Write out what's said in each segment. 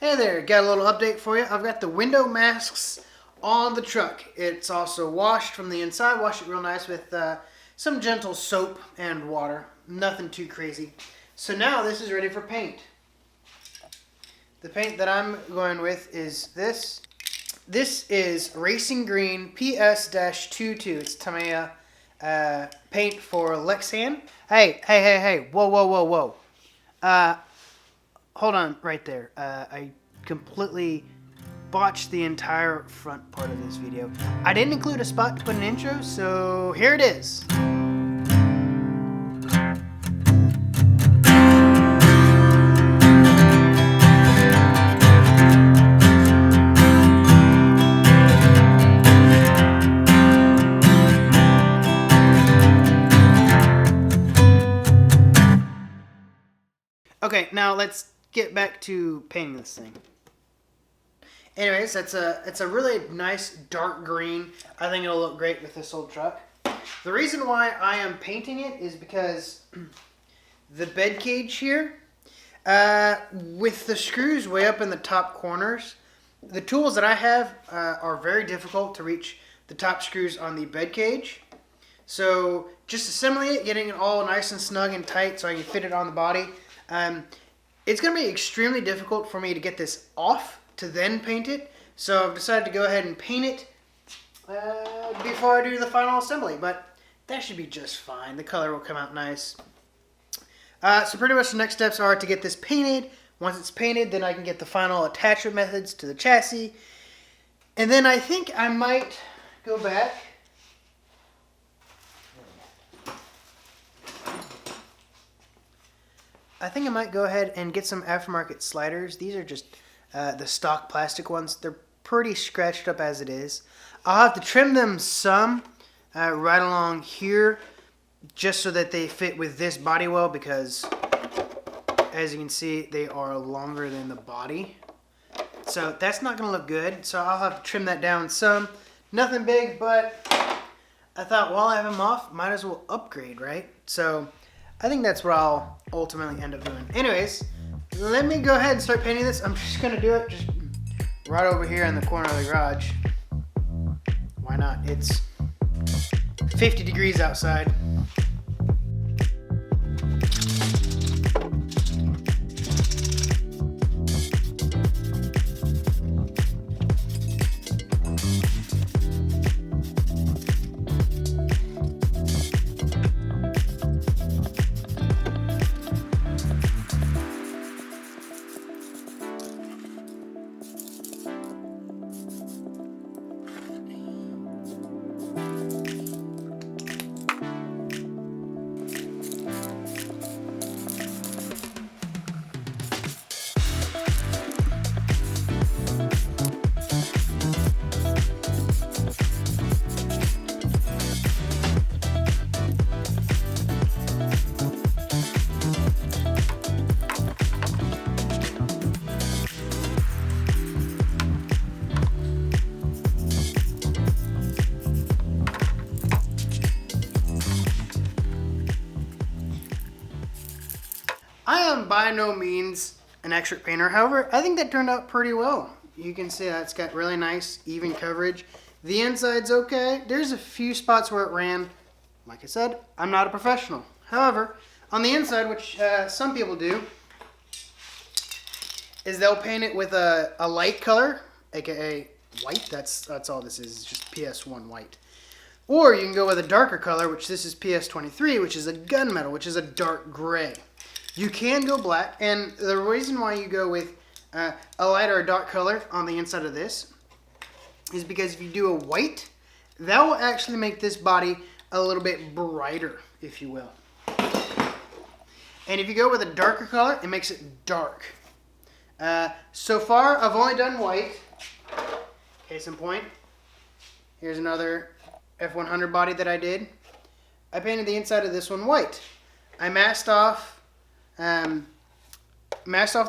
Hey there, got a little update for you. I've got the window masks on the truck. It's also washed from the inside. Wash it real nice with some gentle soap and water. Nothing too crazy. So now this is ready for paint. The paint that I'm going with is this. This is Racing Green PS-22. It's Tamiya paint for Lexan. Hey. Whoa. Hold on right there. I completely botched the entire front part of this video. I didn't include a spot to put an intro, so here it is. Okay, now let's get back to painting this thing. Anyways, it's a really nice dark green. I think it'll look great with this old truck. The reason why I am painting it is because the bed cage here, with the screws way up in the top corners, the tools that I have are very difficult to reach the top screws on the bed cage. So just assembling it, getting it all nice and snug and tight so I can fit it on the body. It's going to be extremely difficult for me to get this off to then paint it. So I've decided to go ahead and paint it before I do the final assembly. But that should be just fine. The color will come out nice. So pretty much the next steps are to get this painted. Once it's painted, then I can get the final attachment methods to the chassis. And then I think I might go back. I think I might go ahead and get some aftermarket sliders. These are just the stock plastic ones. They're pretty scratched up as it is. I'll have to trim them some right along here just so that they fit with this body well, because as you can see, they are longer than the body. So that's not going to look good. So I'll have to trim that down some. Nothing big, but I thought while I have them off, might as well upgrade, right? So I think that's what I'll ultimately end up doing. Anyways, let me go ahead and start painting this. I'm just going to do it just right over here in the corner of the garage. Why not? It's 50 degrees outside. I am by no means an expert painter. However, I think that turned out pretty well. You can see that's got really nice, even coverage. The inside's okay. There's a few spots where it ran. Like I said, I'm not a professional. However, on the inside, which some people do, is they'll paint it with a light color, aka white. That's all this is. It's just PS1 white. Or you can go with a darker color, which this is PS23, which is a gunmetal, which is a dark gray. You can go black, and the reason why you go with a light or a dark color on the inside of this is because if you do a white, that will actually make this body a little bit brighter, if you will. And if you go with a darker color, it makes it dark. So far, I've only done white. Case in point, here's another F100 body that I did. I painted the inside of this one white. I masked off the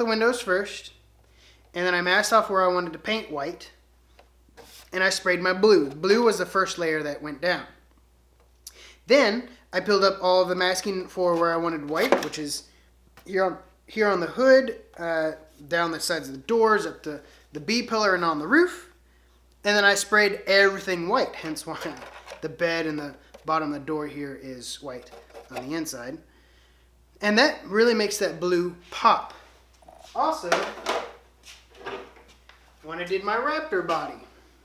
windows first, and then I masked off where I wanted to paint white, and I sprayed my blue. Blue was the first layer that went down. Then I peeled up all of the masking for where I wanted white, which is here on the hood, down the sides of the doors, up to the B-pillar and on the roof. And then I sprayed everything white, hence why the bed and the bottom of the door here is white on the inside. And that really makes that blue pop. Also, when I did my Raptor body,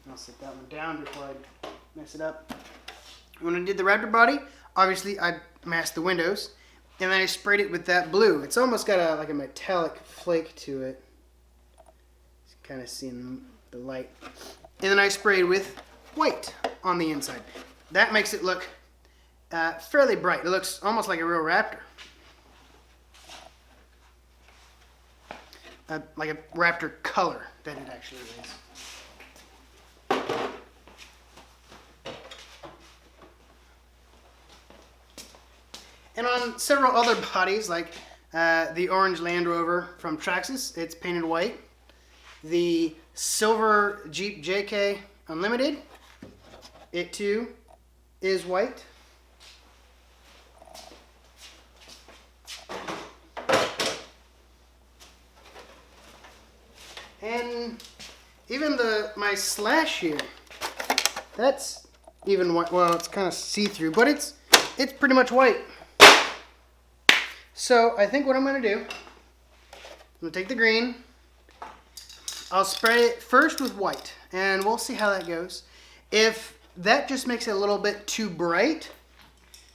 I'll set that one down before I mess it up. When I did the Raptor body, obviously I masked the windows, and then I sprayed it with that blue. It's almost got like a metallic flake to it. You can kind of see in the light. And then I sprayed with white on the inside. That makes it look fairly bright. It looks almost like a real Raptor. Like a Raptor color that it actually is. And on several other bodies, like the orange Land Rover from Traxxas, it's painted white. The silver Jeep JK Unlimited, it too is white. And even my Slash here, that's even white. Well, it's kind of see-through, but it's pretty much white. So I think what I'm going to do, I'm going to take the green, I'll spray it first with white, and we'll see how that goes. If that just makes it a little bit too bright,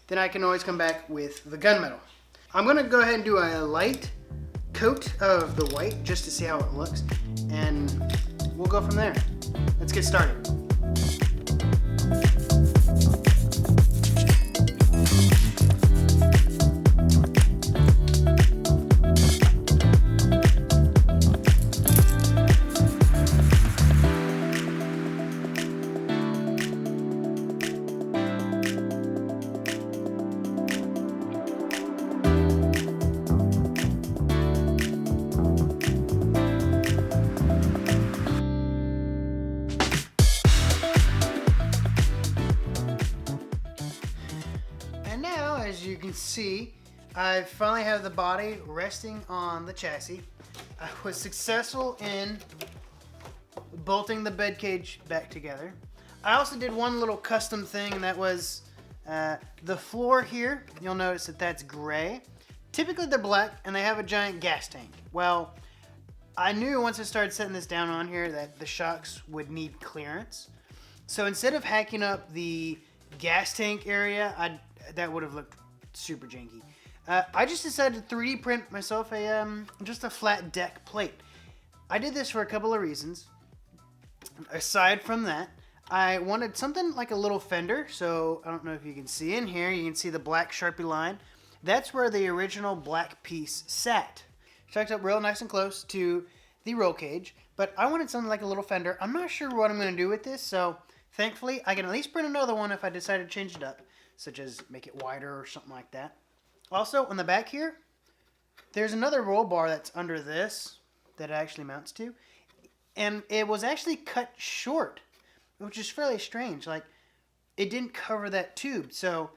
then I can always come back with the gunmetal. I'm going to go ahead and do a light coat of the white just to see how it looks, and we'll go from there. Let's get started. As you can see, I finally have the body resting on the chassis. I was successful in bolting the bed cage back together. I also did one little custom thing, and that was the floor here. You'll notice that that's gray. Typically they're black, and they have a giant gas tank. Well, I knew once I started setting this down on here that the shocks would need clearance. So instead of hacking up the gas tank area, that would have looked super janky. I just decided to 3D print myself just a flat deck plate. I did this for a couple of reasons. Aside from that, I wanted something like a little fender. So I don't know if you can see in here, you can see the black Sharpie line. That's where the original black piece sat. Tucked up real nice and close to the roll cage, but I wanted something like a little fender. I'm not sure what I'm going to do with this, so thankfully I can at least print another one if I decide to change it up, such as make it wider or something like that. Also, on the back here, there's another roll bar that's under this that it actually mounts to, and it was actually cut short, which is fairly strange. Like, it didn't cover that tube, so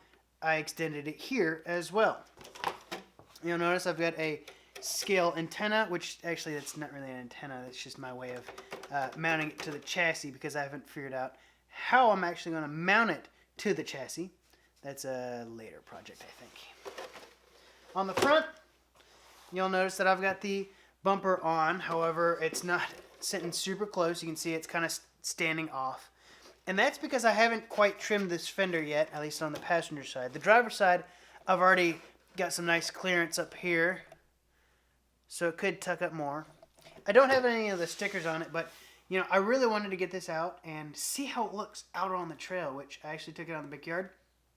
I extended it here as well. You'll notice I've got a scale antenna, which actually that's not really an antenna, that's just my way of mounting it to the chassis, because I haven't figured out how I'm actually going to mount it to the chassis. That's a later project, I think. On the front, you'll notice that I've got the bumper on. However, it's not sitting super close. You can see it's kind of standing off. And that's because I haven't quite trimmed this fender yet, at least on the passenger side. The driver's side, I've already got some nice clearance up here, so it could tuck up more. I don't have any of the stickers on it, but you know, I really wanted to get this out and see how it looks out on the trail, which I actually took it out in the backyard,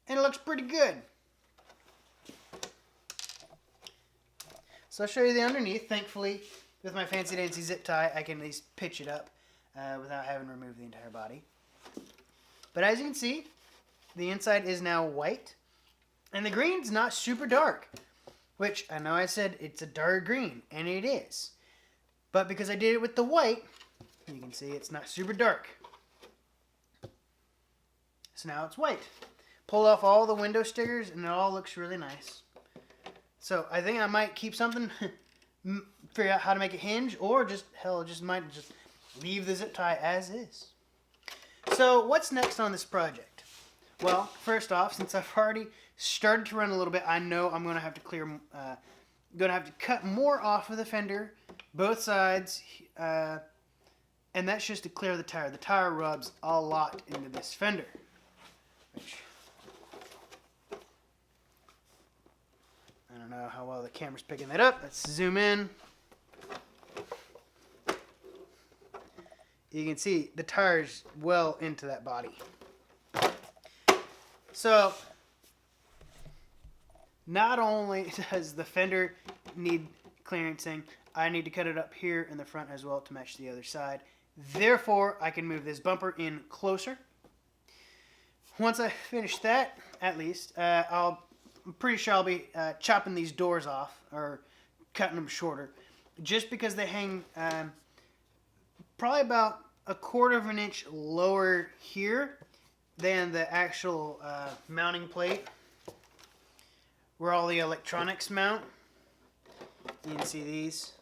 and it looks pretty good. So I'll show you the underneath. Thankfully, with my fancy dancy zip tie, I can at least pitch it up without having to remove the entire body. But as you can see, the inside is now white, and the green's not super dark, which I know I said it's a dark green, and it is. But because I did it with the white, you can see it's not super dark. So now it's white. Pulled off all the window stickers, and it all looks really nice. So I think I might keep something figure out how to make it hinge, or just might just leave the zip tie as is. So what's next on this project? Well, first off, since I've already started to run a little bit, I know I'm going to have to cut more off of the fender, both sides, and that's just to clear the tire. The tire rubs a lot into this fender. Which, I don't know how well the camera's picking that up. Let's zoom in. You can see the tire's well into that body. So, not only does the fender need clearancing, I need to cut it up here in the front as well to match the other side. Therefore, I can move this bumper in closer. Once I finish that, at least, I'm pretty sure I'll be chopping these doors off, or cutting them shorter, just because they hang probably about 1/4 of an inch lower here than the actual mounting plate, where all the electronics mount. You can see these.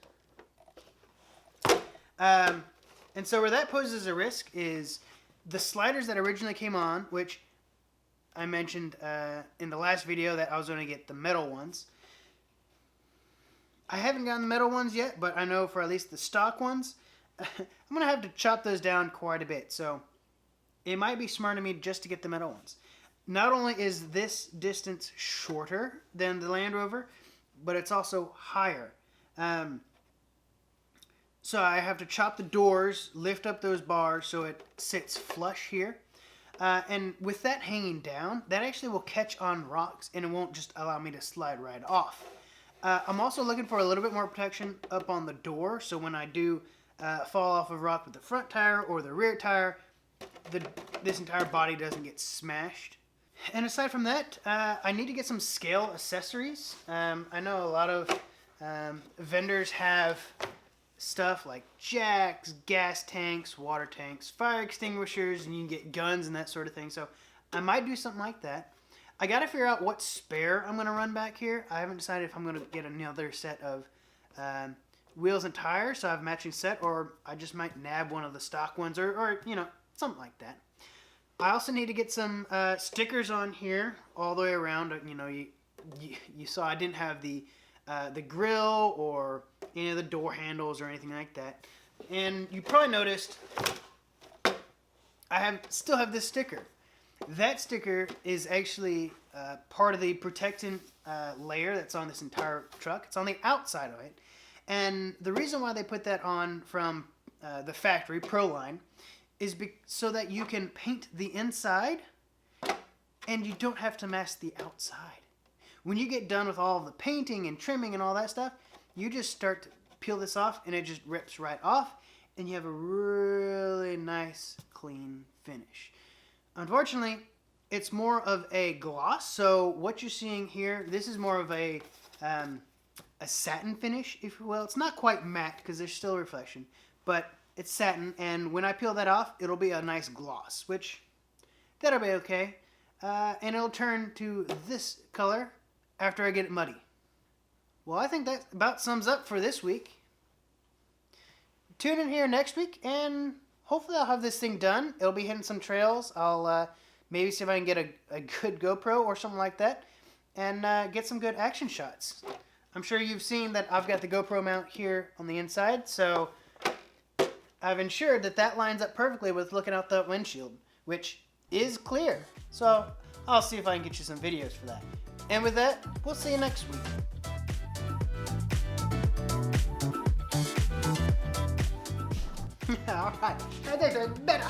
And so where that poses a risk is the sliders that originally came on, which I mentioned in the last video that I was going to get the metal ones. I haven't gotten the metal ones yet, but I know for at least the stock ones, I'm going to have to chop those down quite a bit. So it might be smart of me just to get the metal ones. Not only is this distance shorter than the Land Rover, but it's also higher. So I have to chop the doors, lift up those bars so it sits flush here. And with that hanging down, that actually will catch on rocks and it won't just allow me to slide right off. I'm also looking for a little bit more protection up on the door, so when I do fall off of rock with the front tire or the rear tire, this entire body doesn't get smashed. And aside from that, I need to get some scale accessories. I know a lot of vendors have stuff like jacks, gas tanks, water tanks, fire extinguishers, and you can get guns and that sort of thing. So I might do something like that. I got to figure out what spare I'm going to run back here. I haven't decided if I'm going to get another set of wheels and tires, so I have a matching set, or I just might nab one of the stock ones, or you know, something like that. I also need to get some stickers on here all the way around. You know, you saw I didn't have the grill or any of the door handles or anything like that. And you probably noticed I still have this sticker. That sticker is actually part of the protectant layer that's on this entire truck. It's on the outside of it. And the reason why they put that on from the factory, Proline, is so that you can paint the inside and you don't have to mask the outside. When you get done with all of the painting and trimming and all that stuff, you just start to peel this off and it just rips right off and you have a really nice clean finish. Unfortunately, it's more of a gloss, so what you're seeing here, this is more of a satin finish, if you will. It's not quite matte because there's still reflection, but it's satin, and when I peel that off, it'll be a nice gloss, which that'll be okay. And it'll turn to this color after I get it muddy. Well, I think that about sums up for this week. Tune in here next week, and hopefully I'll have this thing done. It'll be hitting some trails. I'll maybe see if I can get a good GoPro or something like that, and get some good action shots. I'm sure you've seen that I've got the GoPro mount here on the inside, so I've ensured that that lines up perfectly with looking out the windshield, which is clear. So I'll see if I can get you some videos for that. And with that, we'll see you next week. Alright, I think that's better.